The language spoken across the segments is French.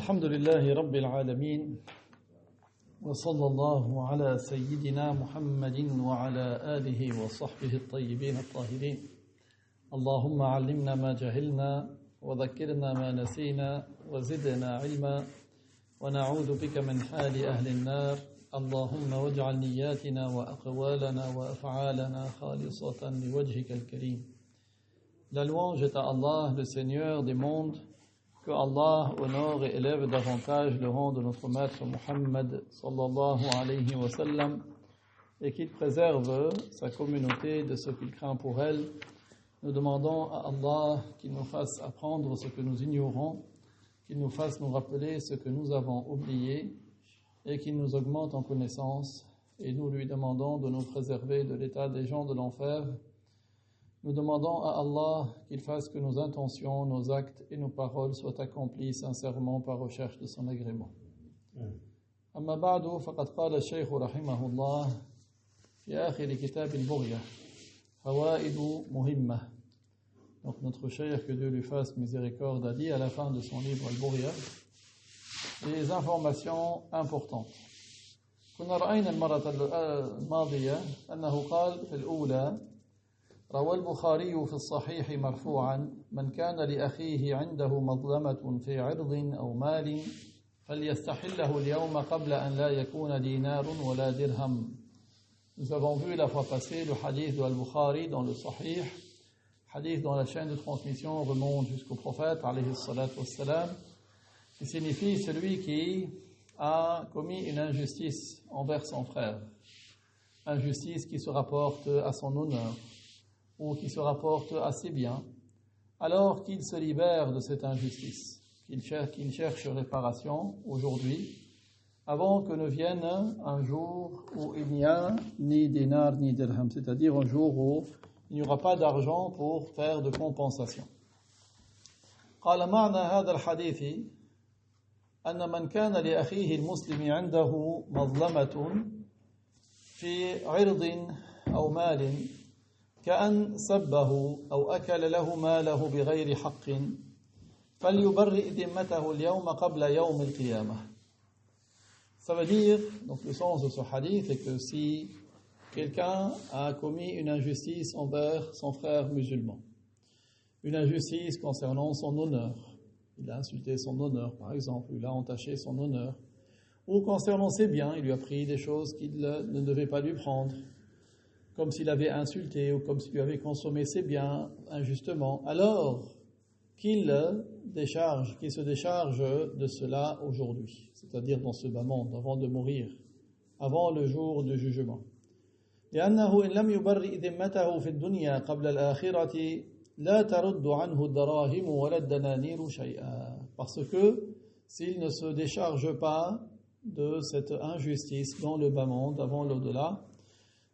الحمد لله رب العالمين وصلى الله على سيدنا محمد وعلى آله وصحبه الطيبين الطاهرين اللهم علمنا ما جهلنا وذكرنا ما نسينا وزدنا علما ونعوذ بك من حال أهل النار اللهم واجعل نياتنا وأقوالنا وأفعالنا خالصة لوجهك الكريم. La louange est à Allah, le Seigneur des mondes. Que Allah honore et élève davantage le rang de notre maître Muhammad sallallahu alayhi wa sallam et qu'il préserve sa communauté de ce qu'il craint pour elle. Nous demandons à Allah qu'il nous fasse apprendre ce que nous ignorons, qu'il nous fasse nous rappeler ce que nous avons oublié et qu'il nous augmente en connaissance. Et nous lui demandons de nous préserver de l'état des gens de l'enfer. Nous demandons à Allah qu'il fasse que nos intentions, nos actes et nos paroles soient accomplis sincèrement par recherche de son agrément. أما بعد فقد قال الشيخ رحمه الله في آخر كتاب البغية فوائد مهمة. Donc notre cheikh, que Dieu lui fasse miséricorde, a dit à la fin de son livre Al-Bughya des informations importantes. كنا رأينا المرة الماضية أنه قال في الأولى روى البخاري في الصحيح مرفوعا من كان لأخيه عنده مظلمة في عرض أو مال فليستحله اليوم قبل أن لا يكون دينار ولا درهم. Nous avons vu la fois passée le hadith de Al-Bukhari dans le Sahih, hadith dont la chaîne de transmission remonte jusqu'au prophète alayhi salatu wassalam, qui signifie celui qui a commis une injustice envers son frère, injustice qui se rapporte à son honneur ou qui se rapporte à ses biens, alors qu'il se libère de cette injustice, qu'il cherche réparation aujourd'hui, avant que ne vienne un jour où il n'y a ni dinar ni dirham, c'est-à-dire un jour où il n'y aura pas d'argent pour faire de compensation. قال معنى هذا الحديث أن من كان لأخيه المسلم عنده مظلمة في عرض أو مال كأن سبه أو أكل له ماله بغير حق فليبرئ ذمته اليوم قبل يوم القيامة. Ça veut dire, donc le sens de ce hadith est que si quelqu'un a commis une injustice envers son frère musulman, une injustice concernant son honneur, il a insulté son honneur par exemple, il a entaché son honneur, ou concernant ses biens, il lui a pris des choses qu'il ne devait pas lui prendre, comme s'il avait insulté ou comme s'il avait consommé ses biens injustement, alors qu'il se décharge de cela aujourd'hui, c'est-à-dire dans ce bas monde, avant de mourir, avant le jour du jugement. لأنه إن لم يبرئ ذمته في الدنيا قبل الآخرة لا ترد عنه الدراهم ولا الدنانير شيئا. Parce que s'il ne se décharge pas de cette injustice dans le bas monde, avant l'au-delà,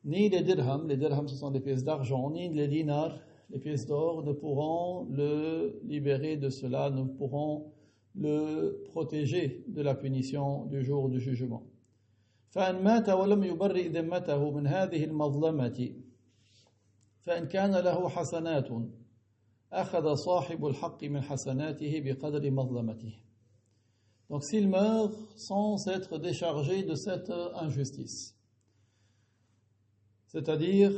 ni les dirhams ce sont des pièces d'argent, ni les dinars, les pièces d'or, ne pourront le libérer de cela, ne pourront le protéger de la punition du jour du jugement. فإن مات ولم يبرئ ذمته من هذه المظلمة فإن كان له حسنات أخذ صاحب الحق من حسناته بقدر مظلمته. Donc s'il meurt sans être déchargé de cette injustice, c'est-à-dire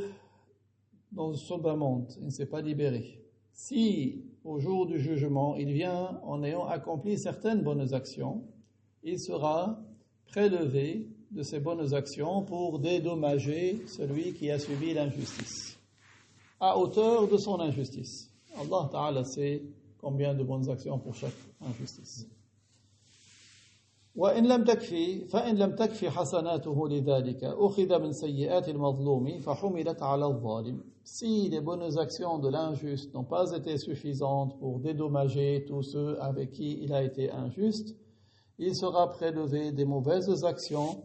dans ce bas monde, il ne s'est pas libéré. Si au jour du jugement, il vient en ayant accompli certaines bonnes actions, il sera prélevé de ces bonnes actions pour dédommager celui qui a subi l'injustice, à hauteur de son injustice. Allah Ta'ala sait combien de bonnes actions pour chaque injustice. وإن لم تكفي حسناته لذلك أخذ من سيئات المظلوم فحملت على الظالم. Si les bonnes actions de l'injuste n'ont pas été suffisantes pour dédommager tous ceux avec qui il a été injuste, il sera prélevé des mauvaises actions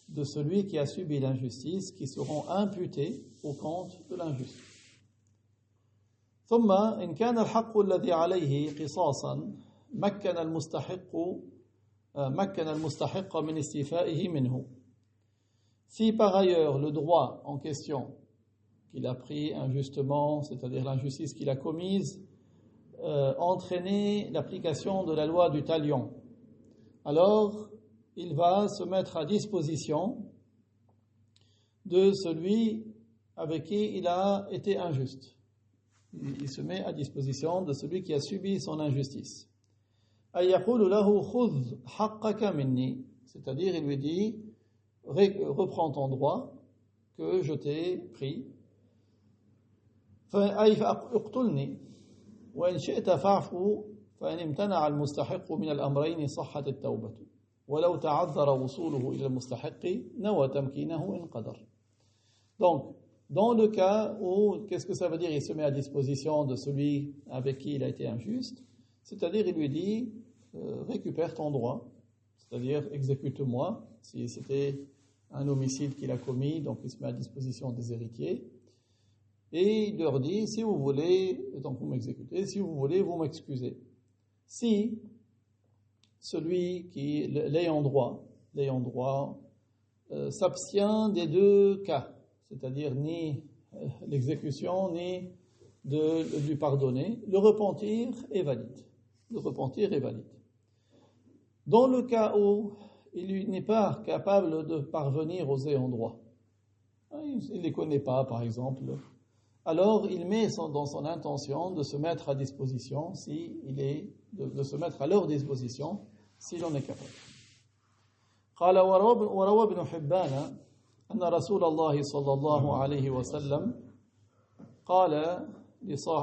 de celui qui a subi l'injustice qui seront imputées au compte de l'injuste. ثم إن كان الحق الذي عليه قصاصا مكن المستحق من استيفائه منه. Si par ailleurs le droit en question qu'il a pris injustement, c'est-à-dire l'injustice qu'il a commise, entraînait l'application de la loi du talion, alors il va se mettre à disposition de celui avec qui il a été injuste. Il se met à disposition de celui qui a subi son injustice. أَيَقُولُ لَهُ خُذْ حَقَّكَ مِنِّي, c'est-à-dire il lui dit, reprends ton droit que je t'ai pris. أي فاقتلني وإن شئت فاعفو فإن امتنع المستحق من الأمرين صحت التوبة ولو تعذر وصوله إلى المستحق نوى تمكينه إن قدر. Donc, dans le cas où, qu'est-ce que ça veut dire? Il se met à disposition de celui avec qui il a été injuste, c'est-à-dire il lui dit, récupère ton droit, c'est-à-dire exécute-moi, si c'était un homicide qu'il a commis, donc il se met à disposition des héritiers, et il leur dit, si vous voulez, donc vous m'exécutez, si vous voulez, vous m'excusez. Si celui qui, l'ayant droit, s'abstient des deux cas, c'est-à-dire ni l'exécution, ni de lui pardonner, le repentir est valide. Le repentir est valide. Dans le cas où il n'est pas capable de parvenir aux ayants droit, il ne les connaît pas, par exemple, alors il met dans son intention de se mettre à disposition, de se mettre à leur disposition, s'il en est capable. قال وروى ابن حبان أن رسول الله صلى الله عليه وسلم قال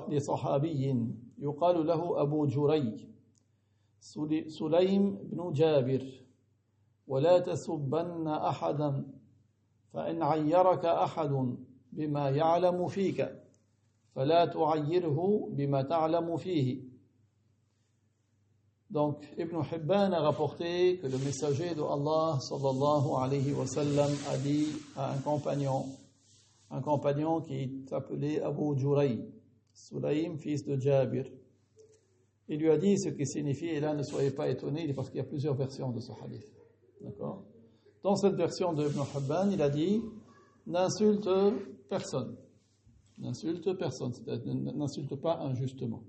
لصحابي يقال له أبو جري سليم بن جابر ولا تسبن أحدا فإن عيرك أحد بما يعلم فيك فلا تعيره بما تعلم فيه. Donc, Ibn Hibban a rapporté que le messager de Allah, sallallahu alayhi wa sallam, a dit à un compagnon qui s'appelait Abu Juray, Sulaym, fils de Jabir. Il lui a dit ce qui signifie, et là ne soyez pas étonnés, parce qu'il y a plusieurs versions de ce hadith. D'accord? Dans cette version de Ibn Hibban, il a dit, n'insulte personne. N'insulte personne, c'est-à-dire n'insulte pas injustement.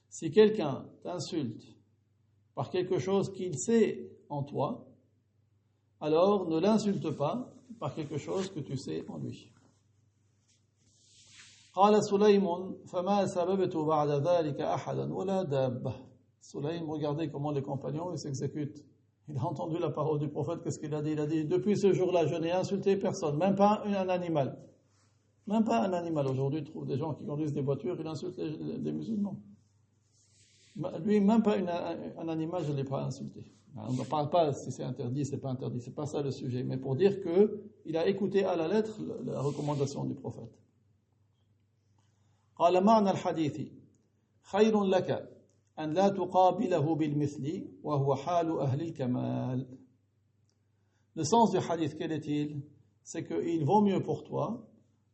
Si quelqu'un t'insulte par quelque chose qu'il sait en toi, alors ne l'insulte pas par quelque chose que tu sais en lui. قال سليم فما سببت بعد ذلك أحدا ولا دابة. Sulaym, regardez comment les compagnons ils s'exécutent. Il a entendu la parole du prophète, qu'est-ce qu'il a dit? Il a dit, depuis ce jour-là, je n'ai insulté personne, même pas un animal. Même pas un animal. Aujourd'hui, tu trouves des gens qui conduisent des voitures, ils insultent les musulmans. Lui, même pas un animal, je ne l'ai pas insulté. On ne parle pas si c'est interdit, c'est pas interdit, c'est pas ça le sujet. Mais pour dire qu'il a écouté à la lettre la recommandation du prophète. قال معنى الحديث خير لك أن لا تقابله بالمثل وهو حال أهل الكمال. Le sens du hadith, quel est-il? C'est qu'il vaut mieux pour toi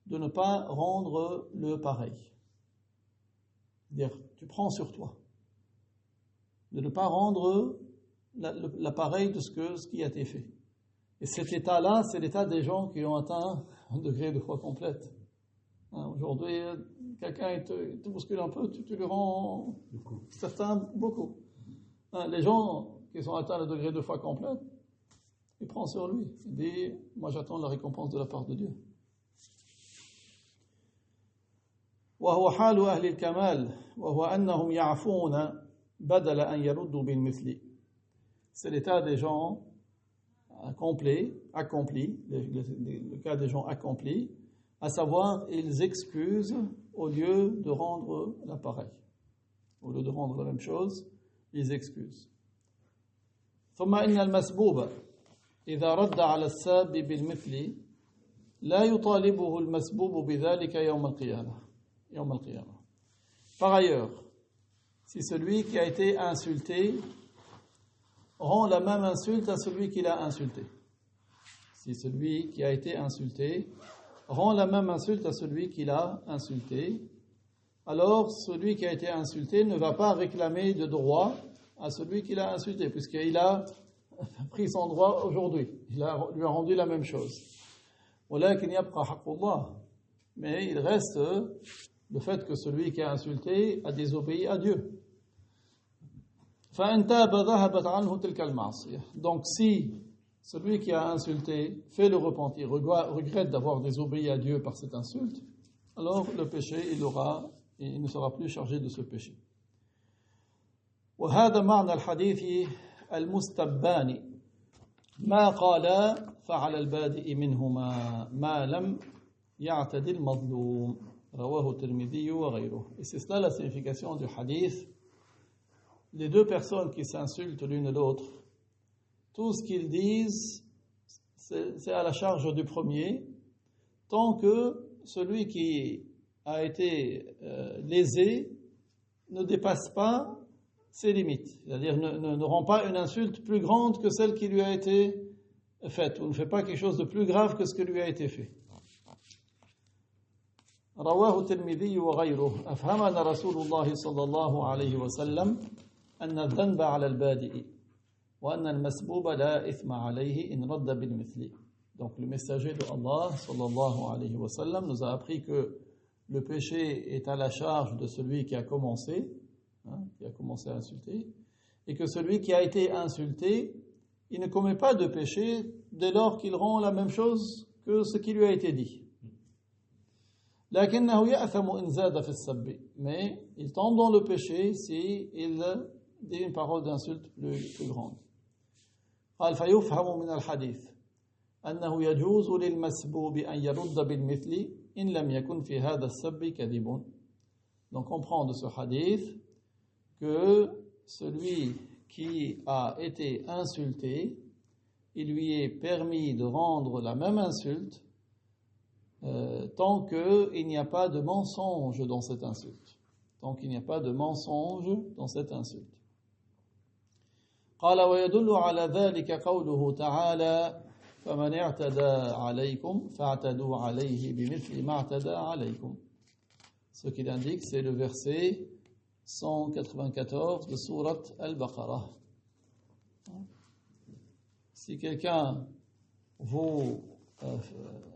de ne pas rendre le pareil. C'est-à-dire, tu prends sur toi de ne pas rendre l'appareil de ce qui a été fait. Et cet état-là, c'est l'état des gens qui ont atteint un degré de foi complète. Aujourd'hui, quelqu'un te bouscule un peu, tu le rends certains beaucoup. Les gens qui sont atteints le degré de foi complète, ils prennent sur lui. Il dit, moi j'attends la récompense de la part de Dieu. وهو حال أهل الكمال وهو أنهم يعفون بدل أن يردوا بالمثل. C'est l'état des gens accomplis, le cas des gens accomplis, à savoir, ils excusent au lieu de rendre l'appareil. Au lieu de rendre la même chose, ils excusent. ثم إن المسبوب إذا رد على الساب بالمثل لا يطالبه المسبوب بذلك يوم القيامة. Par ailleurs, si celui qui a été insulté rend la même insulte à celui qui l'a insulté, si celui qui a été insulté rend la même insulte à celui qui l'a insulté, alors celui qui a été insulté ne va pas réclamer de droit à celui qui l'a insulté, puisqu'il a pris son droit aujourd'hui, lui a rendu la même chose. Mais il reste le fait que celui qui a insulté a désobéi à Dieu. فإن تاب ذهبت عنه تلك المعصية. Donc si celui qui a insulté fait le repentir, regrette d'avoir désobéi à Dieu par cette insulte, alors le péché, il ne sera plus chargé de ce péché. وهذا معنى الحديث المستبان ما قال فعل البادئ منهما ما لم يعتد المظلوم رواه الترمذي وغيره. Et c'est cela la signification du hadith. Les deux personnes qui s'insultent l'une l'autre, tout ce qu'ils disent, c'est à la charge du premier, tant que celui qui a été lésé ne dépasse pas ses limites, c'est-à-dire ne rend pas une insulte plus grande que celle qui lui a été faite, ou ne fait pas quelque chose de plus grave que ce que lui a été fait. رواه الترمذي وغيره أفهمنا رسول الله صلى الله عليه وسلم أن الذنب على البادئ وأن المسبوب لا إثم عليه إن رد بالمثل. Donc le messager de Allah sallallahu alayhi wa sallam nous a appris que le péché est à la charge de celui qui a commencé à insulter, et que celui qui a été insulté, il ne commet pas de péché dès lors qu'il rend la même chose que ce qui lui a été dit. لكنه يأثم إن زاد في السب, mais il tombe dans le péché si il dit une parole d'insulte plus grande. قال فيفهم من الحديث أنه يجوز للمسبوب أن يرد بالمثل إن لم يكن في هذا السب كذب. Donc on prend de ce hadith que celui qui a été insulté, il lui est permis de rendre la même insulte tant qu'il n'y a pas de mensonge dans cette insulte. Tant qu'il n'y a pas de mensonge dans cette insulte. قال ويدل على ذلك قوله تعالى فمن اعتدى عليكم فاعتدوا عليه بمثل ما اعتدى عليكم. Ce qu'il indique, c'est le verset 194 de sourate Al-Baqarah. Si quelqu'un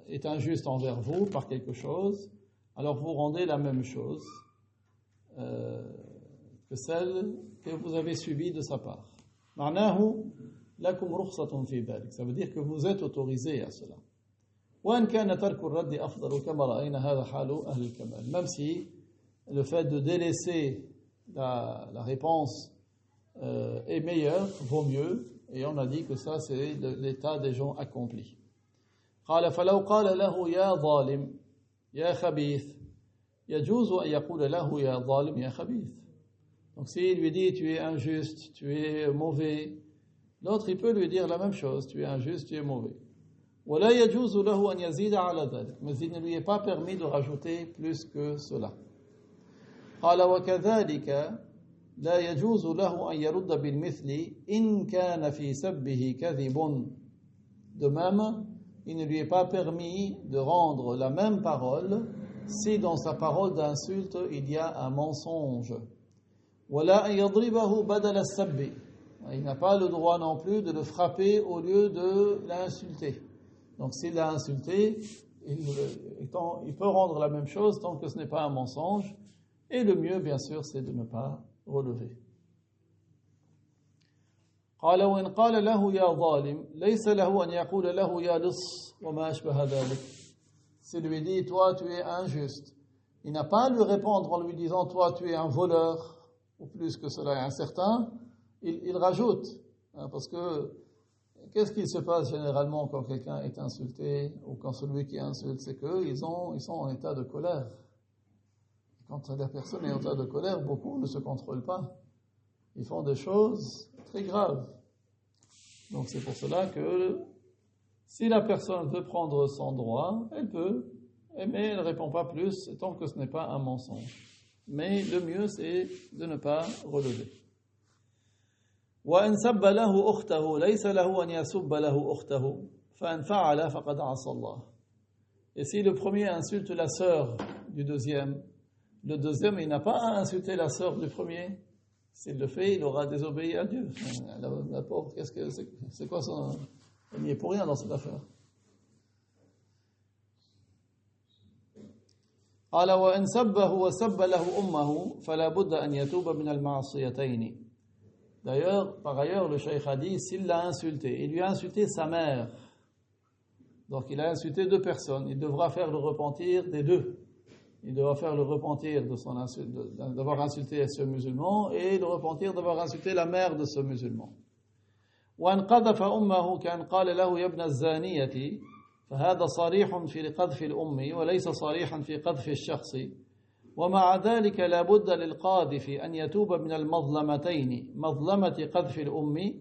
est injuste envers vous par quelque chose, alors vous rendez la même chose que celle que vous avez subie de sa part. معناه لكم رخصة في ذلك. Ça veut dire que vous êtes autorisé à cela. وإن كان ترك الرد أفضل كما رأينا هذا حال أهل الكمال. Même si le fait de délaisser la réponse est meilleur, vaut mieux, et on a dit que ça c'est l'état des gens accomplis. قال فلو قال له يا ظالم يا خبيث يجوز أن يقول له يا ظالم يا خبيث. Donc s'il lui dit tu es injuste, tu es mauvais, l'autre il peut lui dire la même chose, tu es injuste, tu es mauvais. ولا يجوز له أن يزيد على ذلك, mais il ne lui est pas permis de rajouter plus que cela. قال وكذلك لا يجوز له أن يرد بالمثل إن كان في سبه كذب. De même, il ne lui est pas permis de rendre la même parole si dans sa parole d'insulte il y a un mensonge. ولا أن يضربه بدل السب. Il n'a pas le droit non plus de le frapper au lieu de l'insulter. Donc s'il l'a insulté, il peut rendre la même chose tant que ce n'est pas un mensonge. Et le mieux, bien sûr, c'est de ne pas relever. قال وإن قال له يا ظالم ليس له أن يقول له يا لص وما أشبه ذلك. S'il lui dit toi tu es injuste, il n'a pas à lui répondre en lui disant toi tu es un voleur ou plus que cela. Un certain, il rajoute, parce que qu'est-ce qui se passe généralement quand quelqu'un est insulté ou quand celui qui insulte, c'est qu'ils sont en état de colère. Quand la personne est en état de colère, beaucoup ne se contrôlent pas. Ils font des choses très graves. Donc c'est pour cela que si la personne veut prendre son droit, elle peut, mais elle ne répond pas plus tant que ce n'est pas un mensonge. Mais le mieux c'est de ne pas relever. وإن سب له أخته ليس له أن يسب له أخته فإن فعل فقد عصى الله. Et si le premier insulte la sœur du deuxième, le deuxième il n'a pas à insulter la sœur du premier. S'il le fait, il aura désobéi à Dieu. La pauvre, c'est quoi son... Il n'y est pour rien dans cette affaire. قال وإن سبه وسب له أمه فلا بد أن يتوب من المعصيتين. D'ailleurs, par ailleurs, le cheikh a dit, s'il l'a insulté, il lui a insulté sa mère. Donc il a insulté deux personnes, il devra faire le repentir des deux. Il devra faire le repentir d'avoir insulté ce musulman et le repentir d'avoir insulté la mère de ce musulman. وأن قذف أمه كأن قال له يا ابن الزانية فهذا صريح في قذف الأم وليس صريحا في قذف الشخص ومع ذلك لا بد للقاذف أن يتوب من المظلمتين مظلمة قذف الأم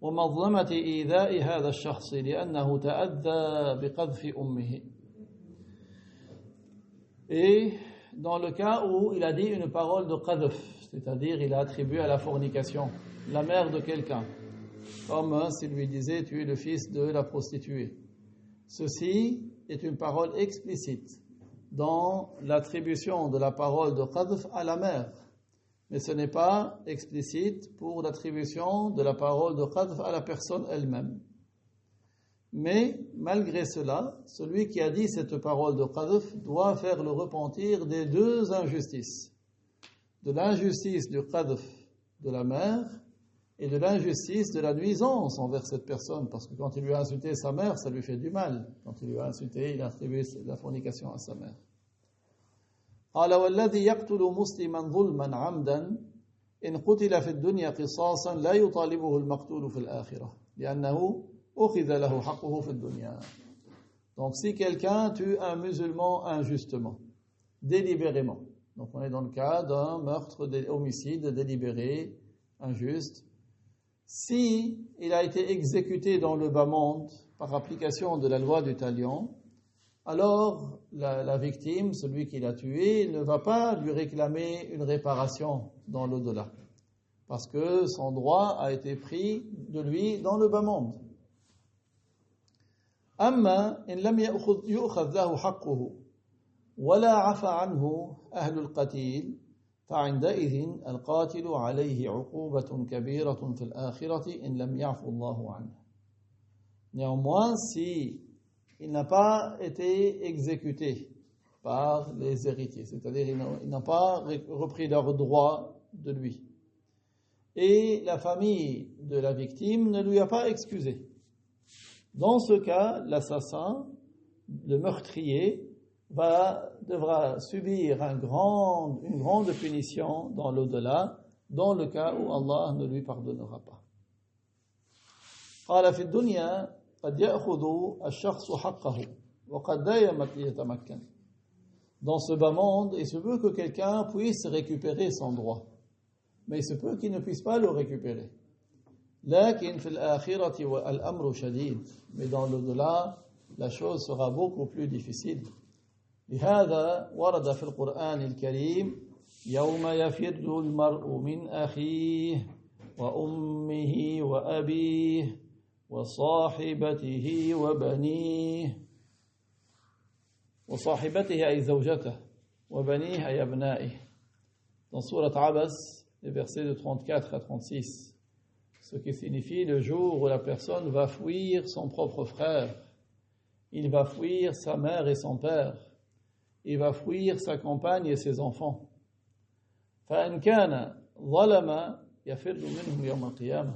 ومظلمة إيذاء هذا الشخص لأنه تأذى بقذف أمه. Et dans le cas où il a dit une parole de qadf, c'est-à-dire il a attribué à la fornication la mère de quelqu'un, comme s'il lui disait tu es le fils de la prostituée. Ceci est une parole explicite dans l'attribution de la parole de qadf à la mère, mais ce n'est pas explicite pour l'attribution de la parole de qadf à la personne elle-même. Mais malgré cela, celui qui a dit cette parole de qadf doit faire le repentir des deux injustices, de l'injustice du qadf de la mère et de l'injustice de la nuisance envers cette personne, parce que quand il lui a insulté sa mère, ça lui fait du mal. Quand il lui a insulté, il a attribué la fornication à sa mère. قال والذي يقتل مسلما ظلما عمدا إن قتل في الدنيا قصاصا لا يطالبه المقتول في الآخرة لأنه أخذ له حقه في الدنيا. Donc si quelqu'un tue un musulman injustement, délibérément, donc on est dans le cas d'un meurtre, homicide délibéré, injuste, si il a été exécuté dans le bas monde par application de la loi du talion, alors la victime, celui qui l'a tué, ne va pas lui réclamer une réparation dans l'au-delà, parce que son droit a été pris de lui dans le bas monde. أما إن لم يؤخذ له حقه ولا عفى عنه أهل القتيل فعندئذ القاتل عليه عقوبة كبيرة في الآخرة إن لم يعفو الله عنه. Néanmoins, si il n'a pas été exécuté par les héritiers, c'est-à-dire il n'a pas repris leurs droits de lui, et la famille de la victime ne lui a pas excusé, dans ce cas, l'assassin, le meurtrier, devra subir une grande punition dans l'au-delà, dans le cas où Allah ne lui pardonnera pas. قال في الدنيا قد يأخذ الشخص حقه وقد لا يتمكن. Dans ce bas monde, il se peut que quelqu'un puisse récupérer son droit, mais il se peut qu'il ne puisse pas le récupérer. لكن في الآخرة والأمر شديد. Mais dans l'au-delà, la chose sera beaucoup plus difficile. لهذا ورد في القرآن الكريم يوم يفر المرء من أخيه وأمه وأبيه وصاحبته وبنيه وصاحبته أي زوجته وبنيه أي أبنائه. Dans Sourate Abas, les versets de 34 à 36. Ce qui signifie le jour où la personne va fuir son propre frère, il va fuir sa mère et son père, il va fuir sa compagne et ses enfants. فإن كان ظلم يفر منهم يوم القيامة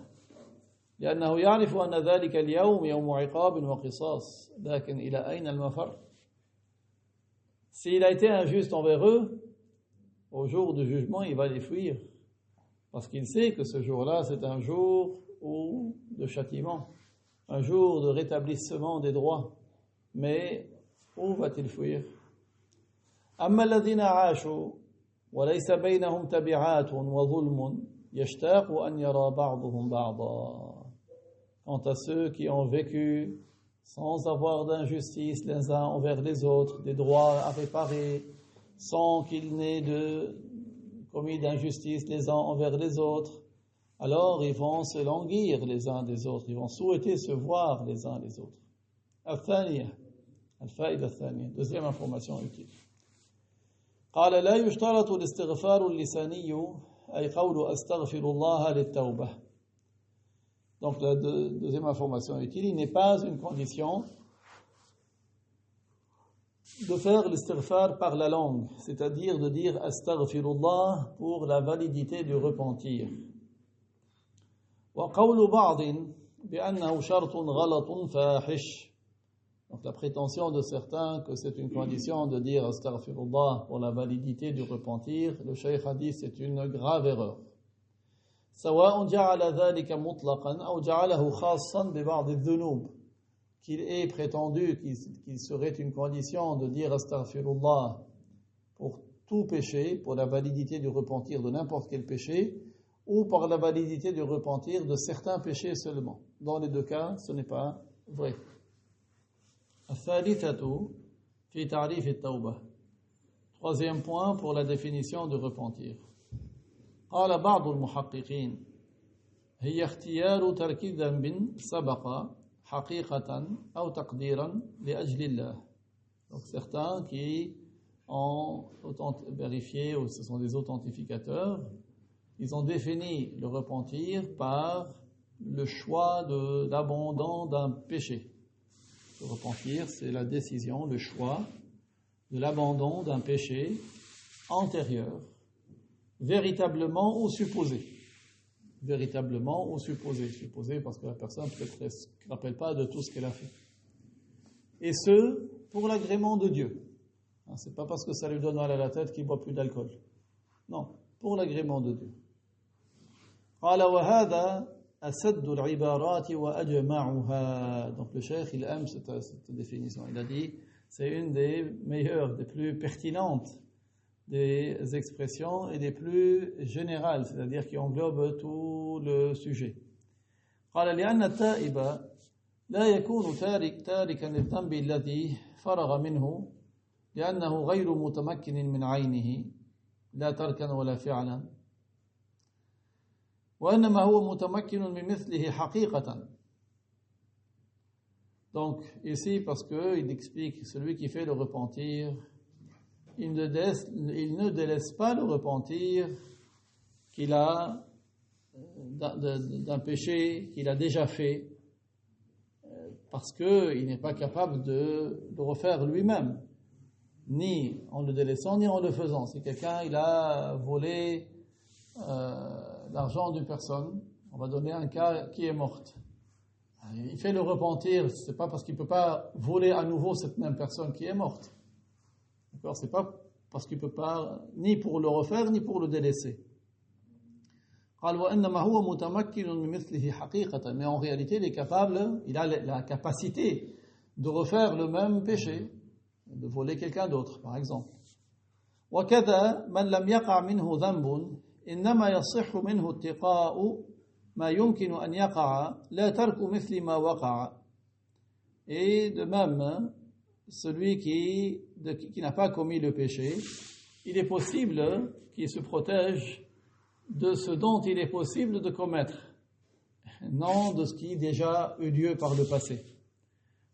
لأنه يعرف أن ذلك اليوم يوم عقاب وقصاص لكن إلى أين المفر. S'il a été injuste envers eux, au jour du jugement, il va les fuir. Parce qu'il sait que ce jour-là, c'est un jour de châtiment, un jour de rétablissement des droits. Mais où va-t-il fuir? أما الذين عاشوا وليس بينهم تبعات وظلم يشتاق أن يرى بعضهم بعضا. Quant à ceux qui ont vécu sans avoir d'injustice les uns envers les autres, des droits à réparer, sans qu'il n'ait commis d'injustice les uns envers les autres, alors ils vont se languir les uns des autres, ils vont souhaiter se voir les uns les autres. الفائدة الثانية, deuxième information utile. قال لا يشترط الاستغفار اللساني أي قول أستغفر الله للتوبة. Donc la deuxième information utile, il n'est pas une condition de faire l'istighfar par la langue, c'est-à-dire de dire astaghfirullah pour la validité du repentir. وقول بعض بأنه شرط غلط فاحش. Donc la prétention de certains que c'est une condition de dire astaghfirullah pour la validité du repentir, le cheikh a dit c'est une grave erreur. سواء جعل ذلك مطلقا أو جعله خاصا ببعض الذنوب, qu'il est prétendu qu'il serait une condition de dire astaghfirullah pour tout péché, pour la validité du repentir de n'importe quel péché, ou par la validité du repentir de certains péchés seulement. Dans les deux cas, ce n'est pas vrai. الثالثة في تعريف التوبة. Troisième point pour la définition du repentir. قال بعض المحققين هي اختيار ترك ذنب سبق حقيقة أو تقديرا لأجل الله. Donc certains qui ont vérifié, ou ce sont des authentificateurs, ils ont défini le repentir par le choix de l'abandon d'un péché. Le repentir, c'est la décision, le choix de l'abandon d'un péché antérieur, véritablement ou supposé. Véritablement ou supposé. Supposé parce que la personne peut-être ne se rappelle pas de tout ce qu'elle a fait. Et ce, pour l'agrément de Dieu. C'est pas parce que ça lui donne mal à la tête qu'il ne boit plus d'alcool. Non, pour l'agrément de Dieu. قال وهذا أسد العبارات وأجمعها. Donc le cheikh, il aime cette définition. Il a dit, c'est une des meilleures, des plus pertinentes des expressions et des plus générales, c'est-à-dire qui englobe tout le sujet. قال لأن التائب لا يكون تاركا للذنب الذي فرغ منه لأنه غير متمكن من عينه لا تركا ولا فعلا وإنما هو متمكن من مثله حقيقة. Donc ici, parce qu'il explique, celui qui fait le repentir, il ne délaisse pas le repentir qu'il a d'un péché qu'il a déjà fait, parce qu'il n'est pas capable de le refaire lui-même, ni en le délaissant, ni en le faisant. Si quelqu'un il a volé l'argent d'une personne, on va donner un cas qui est morte. Il fait le repentir, c'est pas parce qu'il peut pas voler à nouveau cette même personne qui est morte. D'accord, c'est pas parce qu'il peut pas ni pour le refaire ni pour le délaisser. قال وإنما هو متمكن من مثله حقيقة, mais en réalité il est capable, il a la capacité de refaire le même péché, de voler quelqu'un d'autre par exemple. وكذا من لم يقع منه ذنب إنما يصح منه اتقاء ما يمكن أن يقع لا ترك مثل ما وقع. Et de même, celui qui n'a pas commis le péché, il est possible qu'il se protège de ce dont il est possible de commettre, non de ce qui déjà eu lieu par le passé.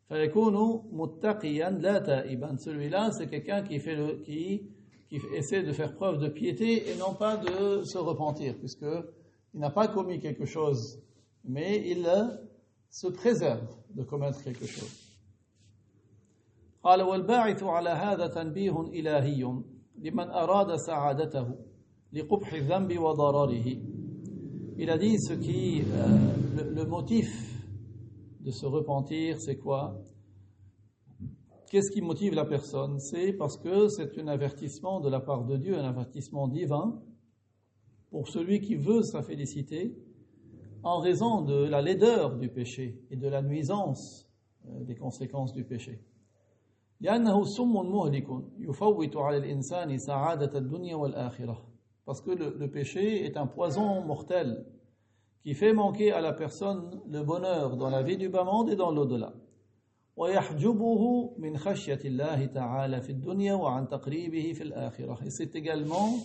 فيكون متقيا لا تائبا. Celui-là, c'est quelqu'un qui essaie de faire preuve de piété et non pas de se repentir, puisqu'il n'a pas commis quelque chose, mais il se préserve de commettre quelque chose. قال والباعث على هذا تنبيه إلهي لمن أراد سعادته لقبح الذنب وضرره. Il a dit le motif de se repentir, c'est quoi? Qu'est-ce qui motive la personne? C'est parce que c'est un avertissement de la part de Dieu, un avertissement divin pour celui qui veut sa félicité en raison de la laideur du péché et de la nuisance des conséquences du péché. لأنه سم مهلك يفوت على الإنسان سعادة الدنيا والآخرة. Parce que le péché est un poison mortel qui fait manquer à la personne le bonheur dans la vie du bas monde et dans l'au-delà. ويحجبه من خشية الله تعالى في الدنيا وعن تقريبه في الآخرة. Et c'est également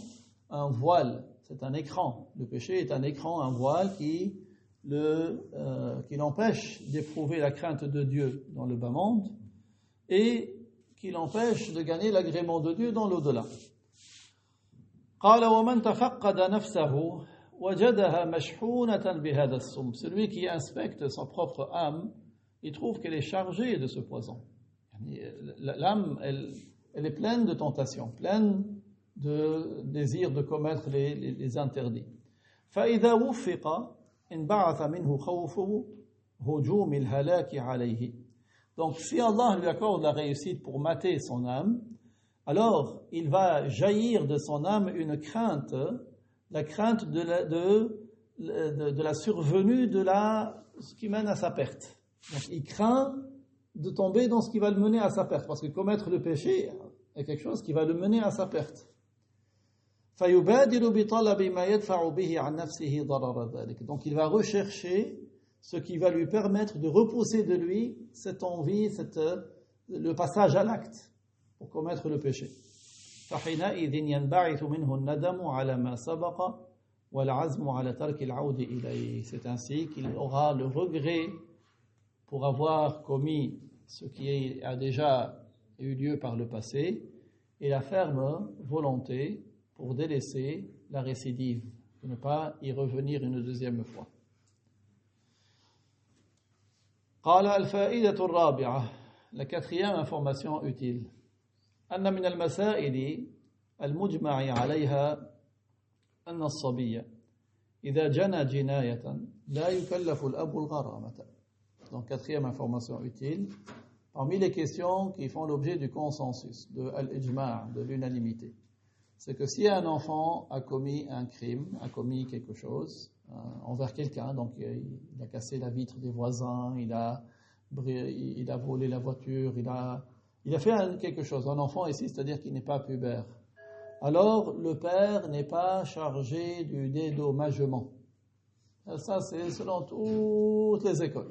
un voile, c'est un écran. Le péché est un écran, un voile qui l'empêche d'éprouver la crainte de Dieu dans le bas monde et qui l'empêche de gagner l'agrément de Dieu dans l'au-delà. قال ومن تفقد نفسه وجدها مشحونة بهذا السم. Celui qui inspecte sa propre âme, il trouve qu'elle est chargée de ce poison. L'âme, elle est pleine de tentations, pleine de désir de commettre les interdits. فإذا وفق انبعث منه خوفه هجوم الهلاك عليه. Donc si Allah lui accorde la réussite pour mater son âme, alors il va jaillir de son âme une crainte, la crainte de la survenue de ce qui mène à sa perte. Donc il craint de tomber dans ce qui va le mener à sa perte, parce que commettre le péché est quelque chose qui va le mener à sa perte. فيبادر بطلب ما يدفع به عن نفسه ضرر ذلك. Donc il va rechercher ce qui va lui permettre de repousser de lui cette envie, le passage à l'acte pour commettre le péché. فحينئذ ينبعث منه الندم على ما سبق والعزم على ترك العود إليه. C'est ainsi qu'il aura le regret pour avoir commis ce qui a déjà eu lieu par le passé et la ferme volonté pour délaisser la récidive, de ne pas y revenir une deuxième fois. قال الفائدة الرابعة, la quatrième information utile, أن من المسائل المجمع عليها أن الصبي إذا جنى جناية لا يكلف الأب الغرامة. Donc quatrième information utile, parmi les questions qui font l'objet du consensus, de l'ijma', de l'unanimité, c'est que si un enfant a commis un crime, a commis quelque chose envers quelqu'un, donc il a cassé la vitre des voisins, il a volé la voiture, il a fait quelque chose, un enfant ici, c'est-à-dire qu'il n'est pas pubère, alors le père n'est pas chargé du dédommagement. Ça, c'est selon toutes les écoles.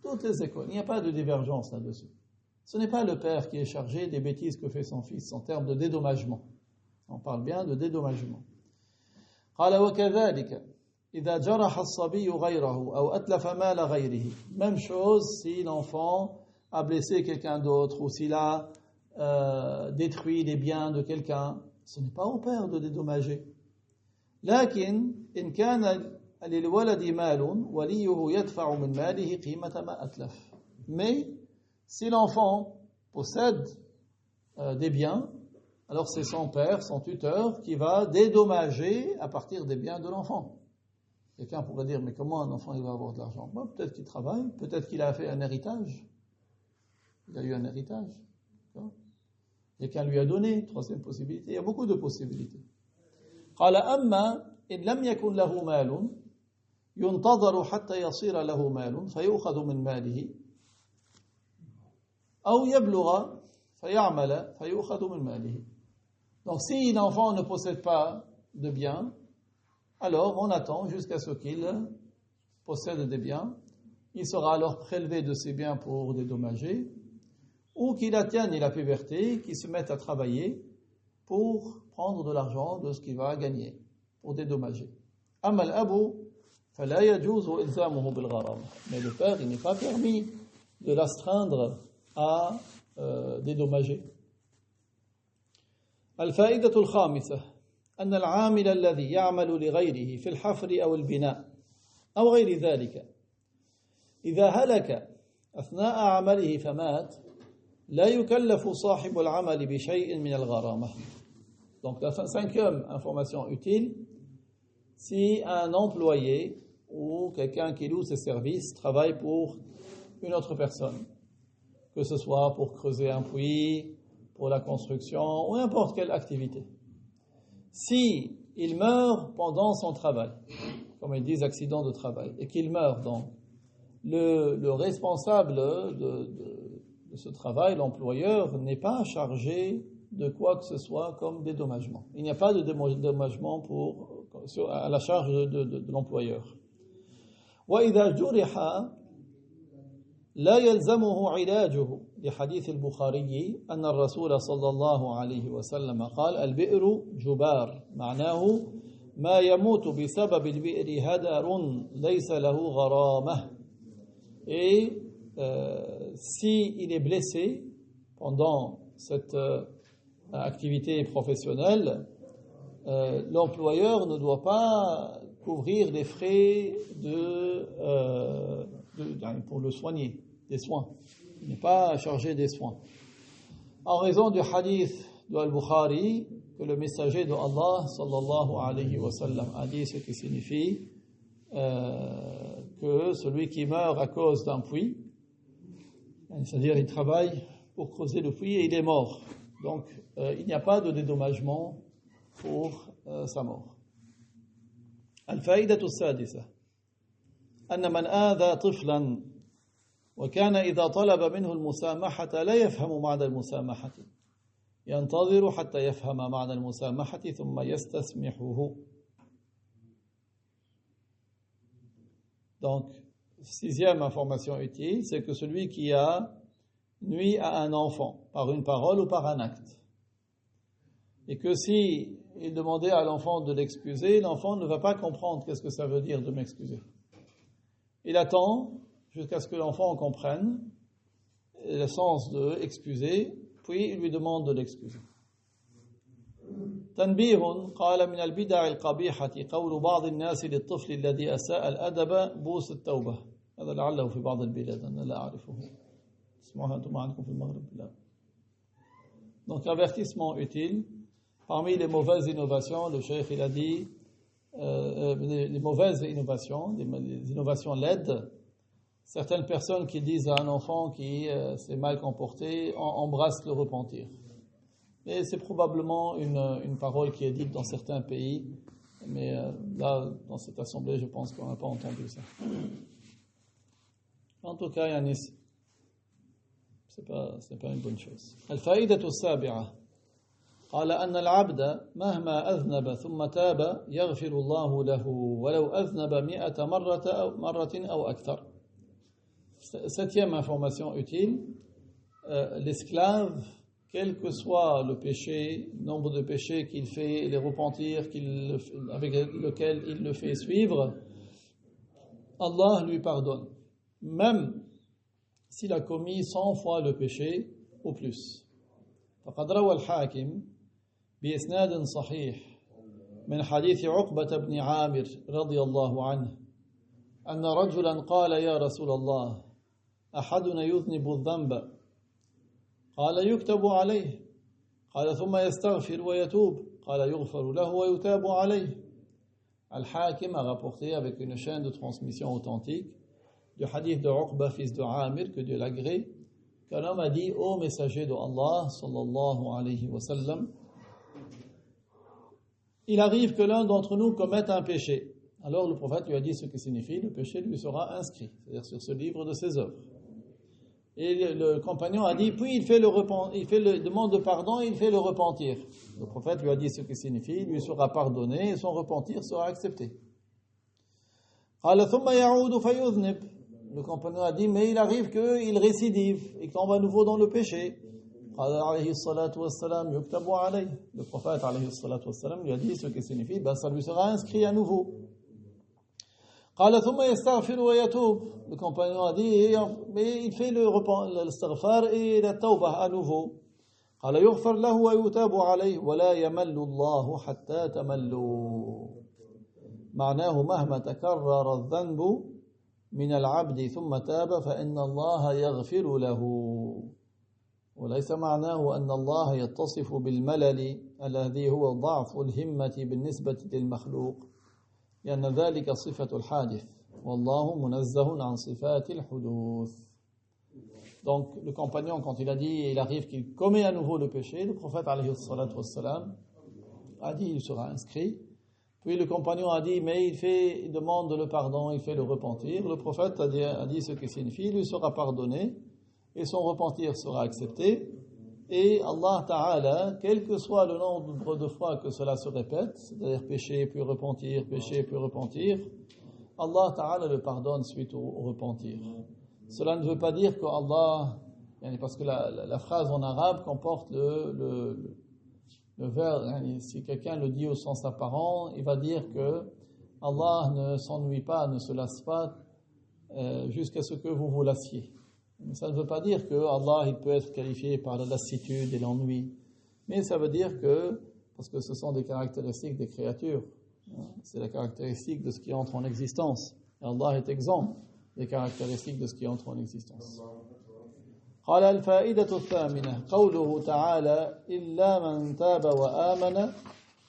Toutes les écoles. Il n'y a pas de divergence là-dessus. Ce n'est pas le père qui est chargé des bêtises que fait son fils en termes de dédommagement. On parle bien de dédommagement. قال وكذلك إذا جرح الصبي غيره أو أتلف مال غيره. Même chose si l'enfant a blessé quelqu'un d'autre ou s'il a détruit les biens de quelqu'un, ce n'est pas au père de dédommager. لكن إن كان للولد مال وليه يدفع من ماله قيمة ما أتلف. Mais si l'enfant possède des biens, alors c'est son père, son tuteur, qui va dédommager à partir des biens de l'enfant. Quelqu'un pourrait dire, mais comment un enfant il va avoir de l'argent? Bon, peut-être qu'il travaille, peut-être qu'il a fait un héritage. Il a eu un héritage. Quelqu'un lui a donné, troisième possibilité. Il y a beaucoup de possibilités. قال أما إن لم يكن له مال ينتظر حتى يصير له مال فيؤخذ من ماله أو يبلغ فيعمل فيؤخذ من ماله. Donc si l'enfant ne possède pas de biens, alors on attend jusqu'à ce qu'il possède des biens. Il sera alors prélevé de ses biens pour dédommager, ou qu'il atteigne la puberté, qu'il se mette à travailler pour prendre de l'argent de ce qu'il va gagner, pour dédommager. أما الأب فلا يجوز إلزامه بالغرامة. Mais le père, il n'est pas permis de l'astreindre à dédommager. الفائدة الخامسة أن العامل الذي يعمل لغيره في الحفر أو البناء أو غير ذلك إذا هلك أثناء عمله فمات لا يكلف صاحب العمل بشيء من الغرامة. Donc la cinquième information utile, si un employé ou quelqu'un qui loue ses services travaille pour une autre personne, que ce soit pour creuser un puits, pour la construction ou n'importe quelle activité, si il meurt pendant son travail, comme ils disent accident de travail, et qu'il meurt, donc le responsable de ce travail, l'employeur, n'est pas chargé de quoi que ce soit comme dédommagement. Il n'y a pas de dédommagement à la charge de l'employeur. وإذا جرح لا يلزمه علاجه لحديث البخاري أن الرسول صلى الله عليه وسلم قال البئر جبار معناه ما يموت بسبب البئر هدر ليس له غرامة. Et si il est blessé pendant cette activité professionnelle, l'employeur ne doit pas couvrir les frais pour le soigner, des soins. Il n'est pas chargé des soins. En raison du hadith de Al-Bukhari, que le messager de Allah sallallahu alayhi wa sallam a dit, ce qui signifie que celui qui meurt à cause d'un puits, c'est-à-dire il travaille pour creuser le puits et il est mort. Donc il n'y a pas de dédommagement pour sa mort. الفائدة السادسة أن من آذى طفلا وكان إذا طلب منه المسامحة لا يفهم معنى المسامحة ينتظر حتى يفهم معنى المسامحة ثم يستسمحه. Donc, sixième information utile, c'est que celui qui a nui à un enfant par une parole ou par un acte, et que si il demandait à l'enfant de l'excuser, l'enfant ne va pas comprendre qu'est-ce que ça veut dire de m'excuser. Il attend jusqu'à ce que l'enfant comprenne le sens de excuser, puis il lui demande de l'excuser. تنبيه قال من البدع القبيحة قول بعض الناس للطفل الذي أساء الأدب بوس التوبة. هذا لعله في بعض البلاد أنا لا أعرفه. اسمعوها أنتم عندكم في المغرب لا. Donc avertissement utile. Parmi les mauvaises innovations, le cheikh il a dit les mauvaises innovations, les innovations laides. Certaines personnes qui disent à un enfant qui s'est mal comporté, embrasse le repentir. Et c'est probablement une parole qui est dite dans certains pays, mais là, dans cette assemblée, je pense qu'on n'a pas entendu ça. En tout cas, Yanis, c'est pas une bonne chose. الفائدة السابعة قال أن العبد مهما أذنب ثم تاب يغفر الله له ولو أذنب 100 مرة أو أكثر. Septième information utile, l'esclave, quel que soit le péché, le nombre de péchés qu'il fait et les repentirs avec lesquels il le fait suivre, Allah lui pardonne, même s'il a commis 100 fois le péché ou plus. فقد روى الحاكم بإسناد صحيح من حديث عقبة بن عامر رضي الله عنه أن رجلا قال يا رسول الله أحدنا يذنب الذنب قال يكتب عليه قال ثم يستغفر ويتوب قال يغفر له ويتاب عليه. Al-Hakim a rapporté avec une chaîne de transmission authentique du hadith de Uqba, fils de Amir, que Dieu l'agrée, qu'un homme a dit: ô messager de Allah sallallahu alayhi wa sallam, il arrive que l'un d'entre nous commette un péché. Alors le prophète lui a dit ce que signifie: le péché lui sera inscrit, c'est-à-dire sur ce livre de ses œuvres. Et le compagnon a dit, puis il fait le demande de pardon et il fait le repentir. Le prophète lui a dit ce que signifie: il lui sera pardonné et son repentir sera accepté. Le compagnon a dit, mais il arrive qu'il récidive et qu'il tombe à nouveau dans le péché. Le prophète lui a dit ce que signifie: ça lui sera inscrit à nouveau. Le compagnon a dit, mais il fait l'istighfar et la tawbah à nouveau. معناه مهما تكرر الذنب من العبد ثم تاب فإن الله يغفر له وليس معناه أن الله يتصف بالملل الذي هو ضعف الهمة بالنسبة للمخلوق لأن ذلك صفة الحادث والله منزه عن صفات الحدوث. Donc le compagnon, quand il a dit il arrive qu'il commet à nouveau le péché, le prophète alayhi salatu wassalam a dit il sera inscrit. Puis le compagnon a dit mais il demande le pardon, il fait le repentir. Le prophète a dit ce que signifie: il lui sera pardonné et son repentir sera accepté. Et Allah Ta'ala, quel que soit le nombre de fois que cela se répète, c'est-à-dire péché puis repentir, Allah Ta'ala le pardonne suite au repentir. Cela ne veut pas dire que Allah, parce que la phrase en arabe comporte le verbe, si quelqu'un le dit au sens apparent, il va dire que Allah ne s'ennuie pas, ne se lasse pas jusqu'à ce que vous vous lassiez. Mais ça ne veut pas dire que Allah il peut être qualifié par la lassitude et l'ennui. Mais ça veut dire que, parce que ce sont des caractéristiques des créatures, c'est la caractéristique de ce qui entre en existence. Et Allah est exempt des caractéristiques de ce qui entre en existence. قال الفائدة الثامنة قوله تعالى إلا من تاب وآمن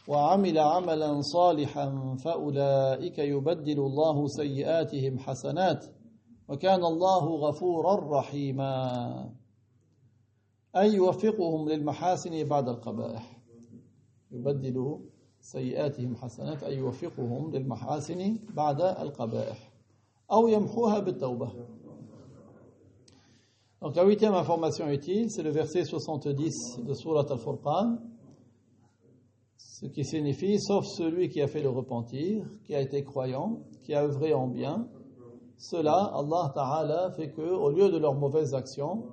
وعمل عملا صالحا فأولئك يبدل الله سيئاتهم حسنات وكان الله غفورا رحيما أي يوفقهم للمحاسن بعد القبائح يبدل سيئاتهم حسنات أي يوفقهم للمحاسن بعد القبائح أو يمحوها بالتوبة. Donc la huitième information utile, c'est le verset 70 de Surat Al-Furqan, ce qui signifie, sauf celui qui a fait le repentir, qui a été croyant, qui a œuvré en bien, cela, Allah Ta'ala fait que, au lieu de leurs mauvaises actions,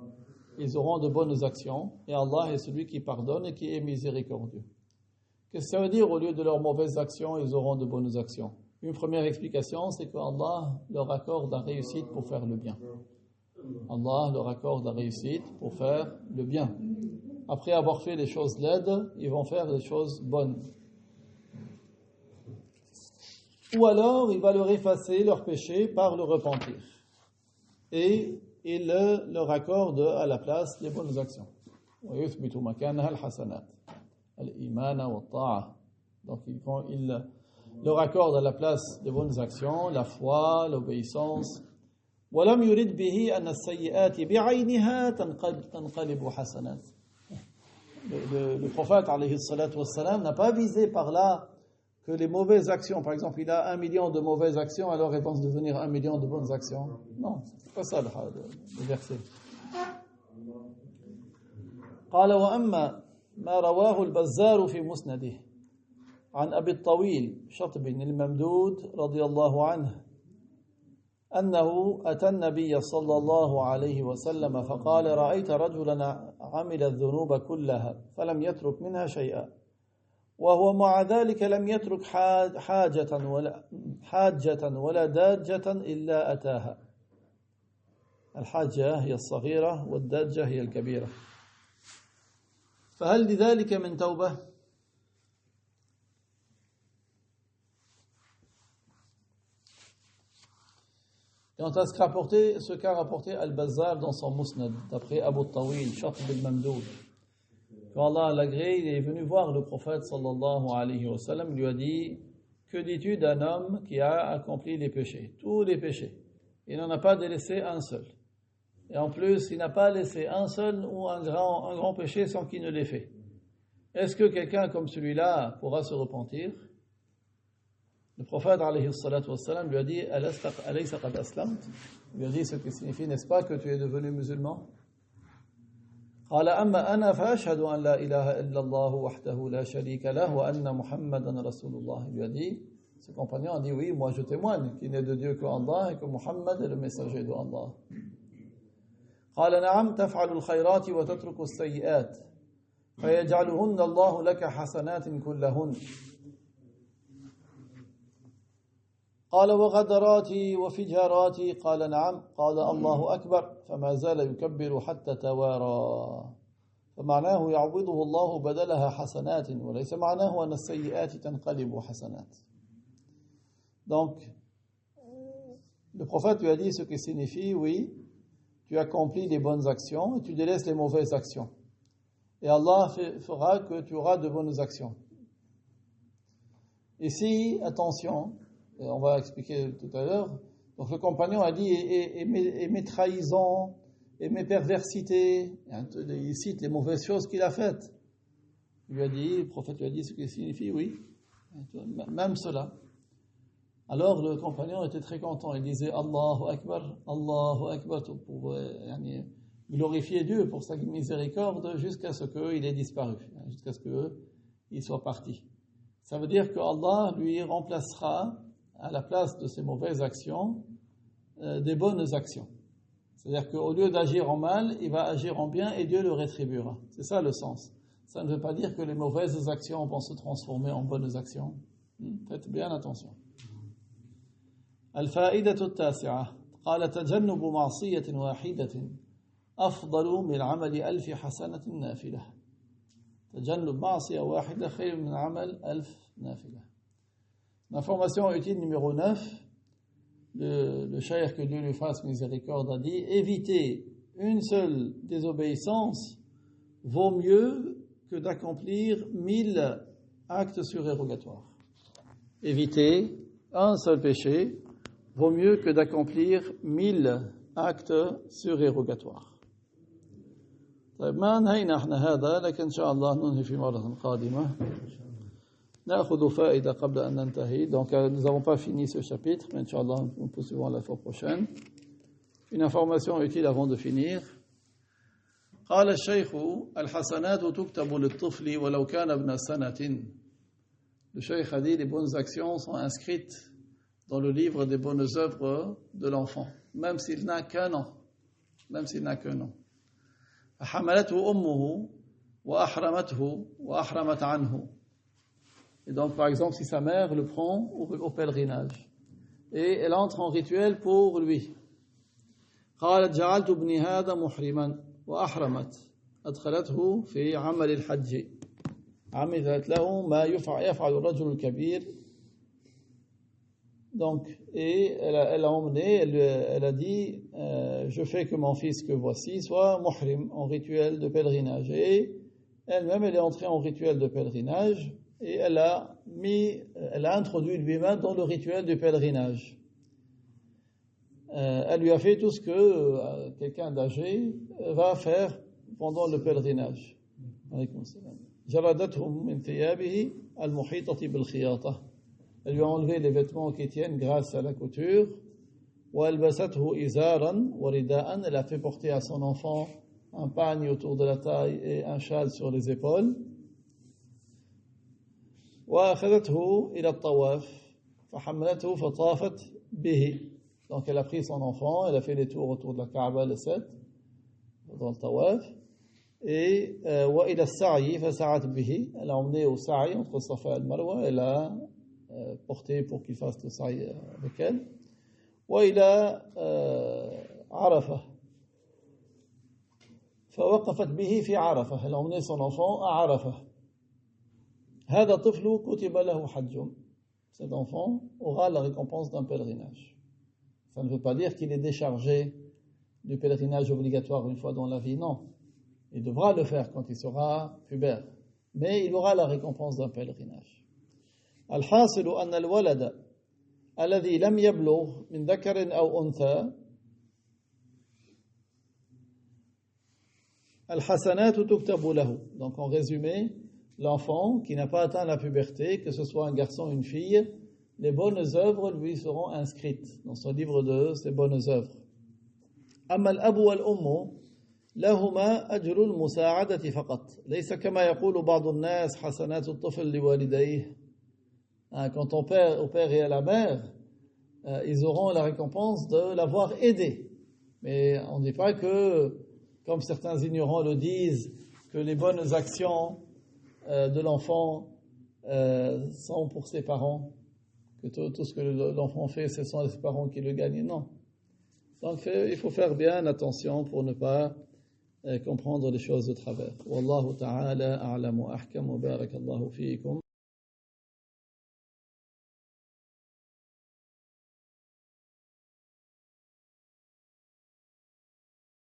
ils auront de bonnes actions, et Allah est celui qui pardonne et qui est miséricordieux. Qu'est-ce que ça veut dire, au lieu de leurs mauvaises actions, ils auront de bonnes actions? Une première explication, c'est qu'Allah leur accorde la réussite pour faire le bien. Allah leur accorde la réussite pour faire le bien. Après avoir fait les choses laides, ils vont faire les choses bonnes. Ou alors, il va leur effacer leurs péchés par le repentir. Et il leur accorde à la place les bonnes actions. وَيُثْبِتُ مَكَانَهَا الْحَسَنَاتِ الْإِيمَانَ وَالطَّاعَةِ. Donc, il leur accorde à la place les bonnes actions, la foi, l'obéissance. وَلَمْ يُرِدْ بِهِ أَنَّ السَّيِّئَاتِ بِعَيْنِهَا تَنْقَلِبُ حَسَنَاتِ. Le prophète, alayhi salatu wassalam, n'a pas visé par là que les mauvaises actions, par exemple, il a 1 million de mauvaises actions, alors elles vont devenir 1 million de bonnes actions. Non, c'est pas ça le verset. قال وأما ما رواه البزار في مسنده عن أبي الطويل شطب الممدود رضي الله عنه أنه أتى النبي صلى الله عليه وسلم فقال رأيت رجلا عمل الذنوب كلها فلم يترك منها شيئا وهو مع ذلك لم يترك حاجة ولا داجة إلا أتاها. الحاجة هي الصغيرة والداجة هي الكبيرة. فهل لذلك من توبة؟ Quant à ce qu'a rapporté Al-Bazzar dans son Musnad, d'après Abu Tawil, Shatb al-Mamdoud, quand Allah l'a gré, il est venu voir le prophète sallallahu alayhi wa sallam, il lui a dit: que dis-tu d'un homme qui a accompli les péchés, tous les péchés? Il n'en a pas délaissé un seul. Et en plus, il n'a pas laissé un seul ou un grand péché sans qu'il ne l'ait fait. Est-ce que quelqu'un comme celui-là pourra se repentir? Le prophète alayhi salatu wassalam lui a dit: alaysa qad aslamt? Il lui a dit ce qui signifie, n'est-ce pas, que tu es devenu musulman? قال أما أنا فأشهد أن لا إله إلا الله وحده لا شريك له وأن محمدا رسول الله. Il lui a dit, ce compagnon a dit: oui, moi je témoigne qu'il n'est de Dieu que Allah et que Muhammad est le messager de Allah. قال نعم تفعل الخيرات وتترك السيئات فيجعلهن الله لك حسنات كلهن. قال وغدراتي وفجاراتي قال نعم قال الله أكبر فما زال يكبر حتى توارى فمعناه يعوضه الله بدلها حسنات وليس معناه أن السيئات تنقلب حسنات. Donc le prophète lui a dit ce qui signifie: oui, tu accomplis les bonnes actions et tu délaisses les mauvaises actions et Allah fera que tu auras de bonnes actions. Ici, attention, on va expliquer tout à l'heure. Donc le compagnon a dit: et mes trahisons, et mes perversités. Il cite les mauvaises choses qu'il a faites. Le prophète lui a dit ce qui signifie: oui, même cela. Alors le compagnon était très content. Il disait Allahu Akbar pour glorifier Dieu pour sa miséricorde jusqu'à ce qu'il ait disparu, jusqu'à ce qu'il soit parti. Ça veut dire que Allah lui remplacera à la place de ses mauvaises actions des bonnes actions. C'est-à-dire qu'au lieu d'agir en mal, il va agir en bien et Dieu le rétribuera. C'est ça le sens. Ça ne veut pas dire que les mauvaises actions vont se transformer en bonnes actions. Faites bien attention. الفائدة التاسعة قال تجنب معصية واحدة أفضل من عمل 1000 حسنة نافلة. تجنب معصية واحدة خير من عمل 1000 نافلة. L'information utile numéro 9, le cheikh, que Dieu lui fasse miséricorde, a dit: éviter une seule désobéissance vaut mieux que d'accomplir 1000 actes surérogatoires. Éviter un seul péché vaut mieux que d'accomplir 1000 actes surérogatoires. طيب ما انهينا احنا هذا لكن ان شاء الله ننهي في مرة قادمة. نأخذ فائدة قبل أن ننتهي. Donc nous n'avons pas fini ce chapitre, mais Inch'Allah nous poursuivons la fois prochaine. Une information utile avant de finir. قال الشيخ الحسنات تكتب للطفل ولو كان ابن سنة. Le Cheikh a dit les bonnes actions sont inscrites dans le livre des bonnes œuvres de l'enfant, même s'il n'a qu'un an. Même s'il n'a qu'un an. فحملته أمه وأحرمته وأحرمت عنه. Et donc, par exemple, si sa mère le prend au pèlerinage et elle entre en rituel pour lui. قالت جعلت ابني هذا محرما وأحرمت أدخلته في عمل الحج عملت له ما يفعل الرجل الكبير. Donc, et elle a emmené, elle a dit je fais que mon fils que voici soit muhrim en rituel de pèlerinage. Et elle-même elle est entrée en rituel de pèlerinage et elle a introduit lui-même dans le rituel du pèlerinage. Elle lui a fait tout ce que quelqu'un d'âgé va faire pendant le pèlerinage. جردتهم من ثيابه المحيطة بالخياطة. Elle lui a enlevé les vêtements qui tiennent grâce à la couture. وألبسته إزارا ورداء. Elle a fait porter à son enfant un pagne autour de la taille et un châle sur les épaules. وأخذته إلى الطواف فحملته فطافت به. Donc elle a pris son enfant, elle a fait les tours autour de la Kaaba, les 7, dans le tawaf. Et وإلى السعي فسعت به. Elle a emmené au sa'i entre Safa et le Marwa. Elle a porté pour qu'il fasse le sa'i avec elle. وإلى عرفة فوقفت به في عرفة. Elle a emmené son enfant à Arafah. هذا طفل كتب له حج. Cet enfant aura la récompense d'un pèlerinage. Ça ne veut pas dire qu'il est déchargé du pèlerinage obligatoire une fois dans la vie, non. Il devra le faire quand il sera pubère. Mais il aura la récompense d'un pèlerinage. الحاصل أن الولد الذي لم يبلغ من ذكر أو أنثى الحسنات تكتب له. Donc en résumé, l'enfant qui n'a pas atteint la puberté, que ce soit un garçon ou une fille, les bonnes œuvres lui seront inscrites dans son livre de ses bonnes œuvres. أما الأب والأم لهما أجر المساعدة فقط ليس كما يقول بعض الناس حسنات الطفل لوالديه. Quand au père et à la mère, ils auront la récompense de l'avoir aidé. Mais on ne dit pas que, comme certains ignorants le disent, que les bonnes actions de l'enfant sont pour ses parents, que tout ce que l'enfant fait, ce sont les parents qui le gagnent. Non. Donc il faut faire bien attention pour ne pas comprendre les choses de travers. Wallahu ta'ala a'lamu ahkam wa barakallahu fiikum.